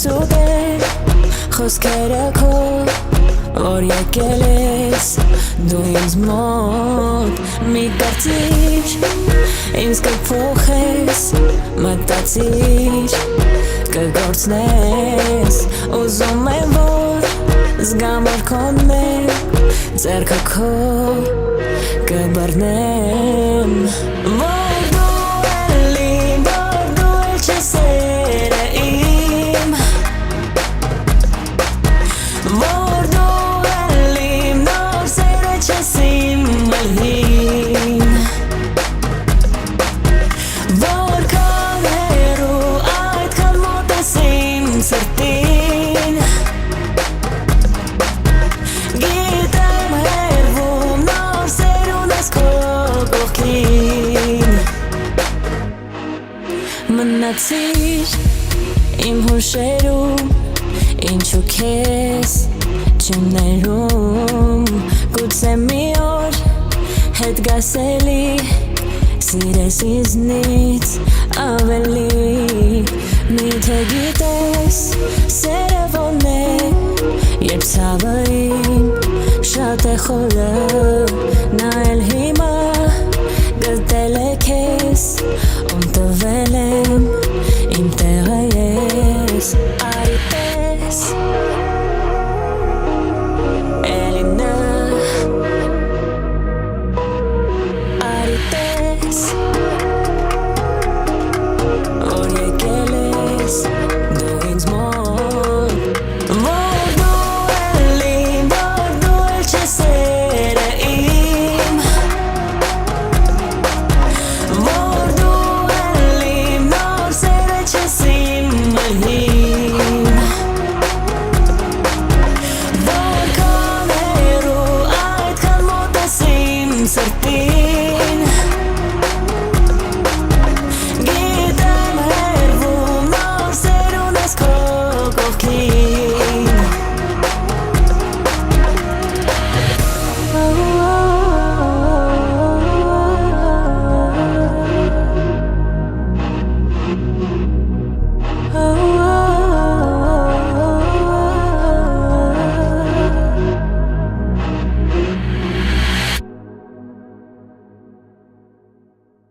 սուտել խոսքերը քո որ եկել ես դու ինձ մոտ մի կարծիր ինձ կփոխես մտածիր կգործնես ուզում եմ որ զգամ որ քոնն է ձեռքը քո կբռնեմ որ դու էլի որ դու էլ չես սերը իմ որ դու էլի նոր սերը չես իմ մլհին որքան հեռու այդքան մոտ ես իմ սրտին գիտեմ հեռվում նոր սեր ունես քո կողքին մնացիր իմ հուշերում ինչու քեզ չեմ ներում գուցե մի օր հետ գաս էլի սիրես ինձնից ավելի միթե գիտես սերը ոնց է երբ ցավը իմ շատ է խորը